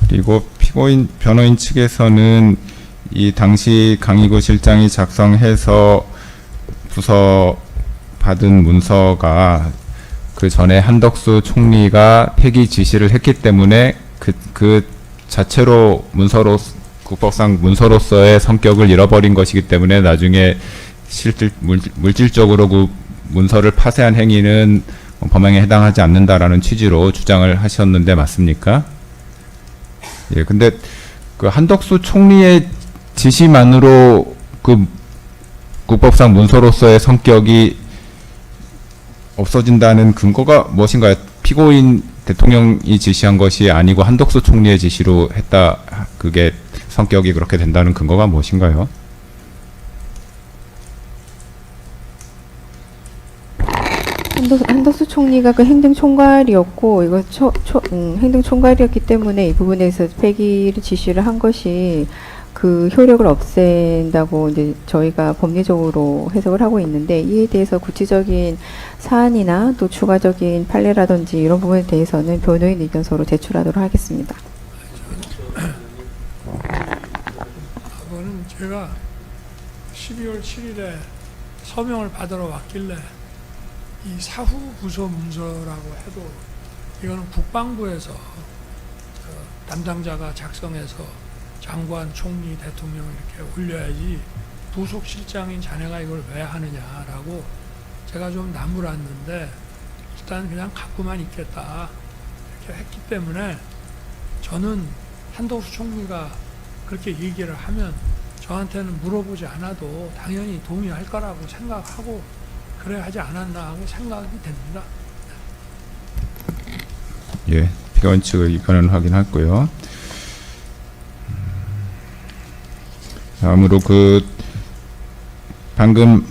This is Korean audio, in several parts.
그리고 피고인 변호인 측에서는 이 당시 강희구 실장이 작성해서 부서 받은 문서가 그 전에 한덕수 총리가 폐기 지시를 했기 때문에 그 자체로 국법상 문서로서의 성격을 잃어버린 것이기 때문에 나중에 물질적으로 그 문서를 파쇄한 행위는 범행에 해당하지 않는다라는 취지로 주장을 하셨는데 맞습니까? 예, 근데 그 한덕수 총리의 지시만으로 그 국법상 문서로서의 성격이 없어진다는 근거가 무엇인가요? 피고인 대통령이 지시한 것이 아니고 한덕수 총리의 지시로 했다. 그게 성격이 그렇게 된다는 근거가 무엇인가요? 한덕수 총리가 그 행정총괄이었고 이거 행정총괄이었기 때문에 이 부분에서 폐기를 지시를 한 것이 그 효력을 없앤다고 이제 저희가 법리적으로 해석을 하고 있는데, 이에 대해서 구체적인 사안이나 또 추가적인 판례라든지 이런 부분에 대해서는 변호인 의견서로 제출하도록 하겠습니다. 그거는 제가 12월 7일에 서명을 받으러 왔길래 이 사후 부서 문서라고 해도 이거는 국방부에서 담당자가 작성해서 장관, 총리, 대통령 이렇게 올려야지 부속실장인 자네가 이걸 왜 하느냐라고 제가 좀 나무랐는데 일단 그냥 갖고만 있겠다 이렇게 했기 때문에 저는 한덕수 총리가 그렇게 얘기를 하면 저한테는 물어보지 않아도 당연히 동의할 거라고 생각하고 그래 하지 않았나 하고 생각이 됩니다. 예, 피고인 측의 의견은 확인했고요. 다음으로 그 방금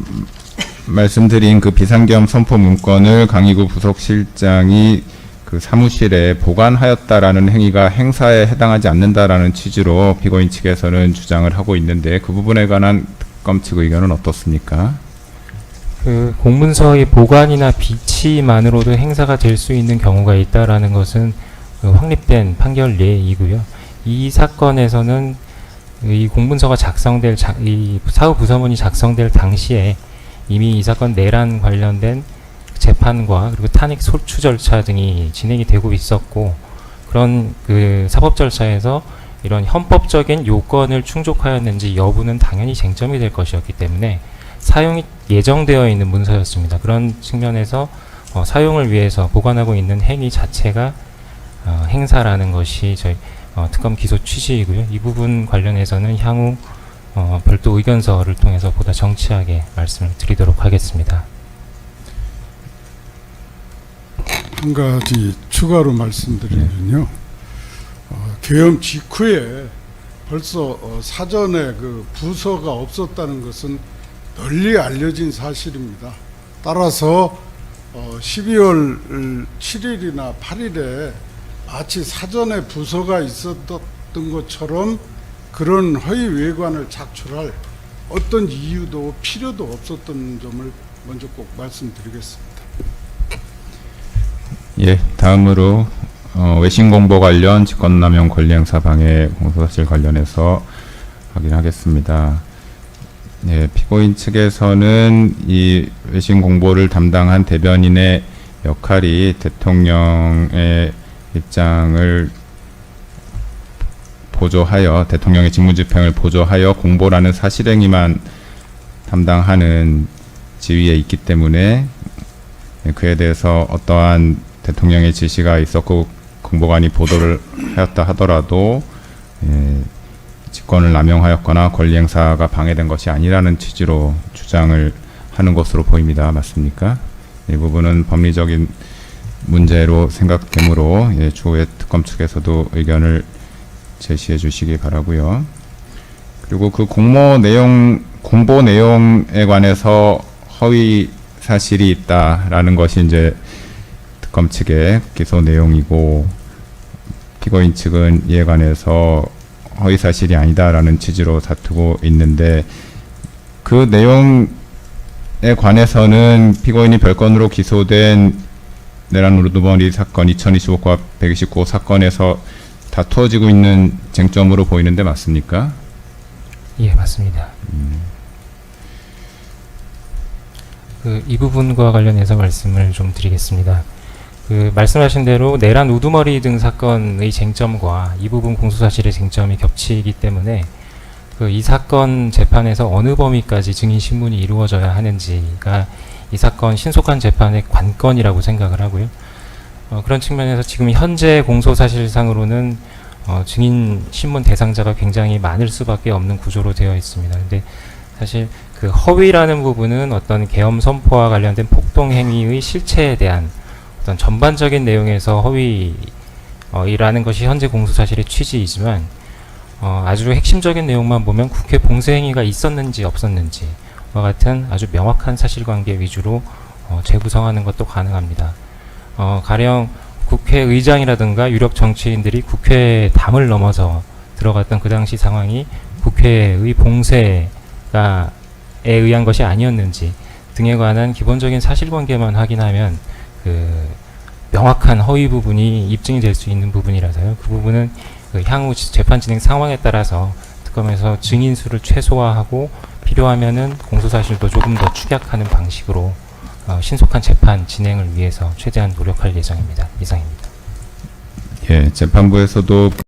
말씀드린 그 비상계엄 선포 문건을 강희구 부속실장이 그 사무실에 보관하였다라는 행위가 행사에 해당하지 않는다라는 취지로 피고인 측에서는 주장을 하고 있는데, 그 부분에 관한 특검 측 의견은 어떻습니까? 그 공문서의 보관이나 비치만으로도 행사가 될 수 있는 경우가 있다라는 것은 그 확립된 판결 예이고요. 이 사건에서는 이 공문서가 작성될 이 사후 부서문이 작성될 당시에 이미 이 사건 내란 관련된 재판과 그리고 탄핵 소추 절차 등이 진행이 되고 있었고, 그런 그 사법 절차에서 이런 헌법적인 요건을 충족하였는지 여부는 당연히 쟁점이 될 것이었기 때문에 사용이 예정되어 있는 문서였습니다. 그런 측면에서 사용을 위해서 보관하고 있는 행위 자체가 행사라는 것이 저희 특검 기소 취지이고요. 이 부분 관련해서는 향후 별도 의견서를 통해서 보다 정치하게 말씀을 드리도록 하겠습니다. 한 가지 추가로 말씀드리면요. 계엄 직후에 벌써 사전에 그 부서가 없었다는 것은 널리 알려진 사실입니다. 따라서 12월 7일이나 8일에 마치 사전에 부서가 있었던 것처럼 그런 허위 외관을 작출할 어떤 이유도 필요도 없었던 점을 먼저 꼭 말씀드리겠습니다. 예, 다음으로 외신 공보 관련 직권남용 권리행사 방해 공소사실 관련해서 확인하겠습니다. 예, 피고인 측에서는 이 외신 공보를 담당한 대변인의 역할이 대통령의 입장을 보조하여, 대통령의 직무집행을 보조하여 공보라는 사실행위만 담당하는 지위에 있기 때문에 그에 대해서 어떠한 대통령의 지시가 있었고 공보관이 보도를 하였다 하더라도 직권을 남용하였거나 권리행사가 방해된 것이 아니라는 취지로 주장을 하는 것으로 보입니다. 맞습니까? 이 부분은 법리적인 문제로 생각되므로 추후에 특검 측에서도 의견을 제시해 주시기 바라고요. 그리고 그 공보 내용에 관해서 허위 사실이 있다라는 것이 이제 특검 측의 기소 내용이고, 피고인 측은 이에 관해서 허위 사실이 아니다라는 취지로 다투고 있는데, 그 내용에 관해서는 피고인이 별건으로 기소된 내란 우두머리 사건 2025과 129호 사건에서 다투어지고 있는 쟁점으로 보이는데 맞습니까? 예, 맞습니다. 이 부분과 관련해서 말씀을 좀 드리겠습니다. 말씀하신 대로 내란 우두머리 등 사건의 쟁점과 이 부분 공소사실의 쟁점이 겹치기 때문에 이 사건 재판에서 어느 범위까지 증인 신문이 이루어져야 하는지가 이 사건 신속한 재판의 관건이라고 생각을 하고요. 그런 측면에서 지금 현재 공소사실상으로는 증인 신문 대상자가 굉장히 많을 수밖에 없는 구조로 되어 있습니다. 근데 사실 그 허위라는 부분은 어떤 계엄 선포와 관련된 폭동 행위의 실체에 대한 어떤 전반적인 내용에서 허위라는 것이 현재 공소사실의 취지이지만 아주 핵심적인 내용만 보면 국회 봉쇄 행위가 있었는지 없었는지와 같은 아주 명확한 사실관계 위주로 재구성하는 것도 가능합니다. 가령 국회의장이라든가 유력 정치인들이 국회 담을 넘어서 들어갔던 그 당시 상황이 국회의 봉쇄가 에 의한 것이 아니었는지 등에 관한 기본적인 사실관계만 확인하면 명확한 허위 부분이 입증이 될 수 있는 부분이라서요. 그 부분은 향후 재판 진행 상황에 따라서 특검에서 증인 수를 최소화하고 필요하면은 공소사실도 조금 더 축약하는 방식으로 신속한 재판 진행을 위해서 최대한 노력할 예정입니다. 이상입니다. 예, 재판부에서도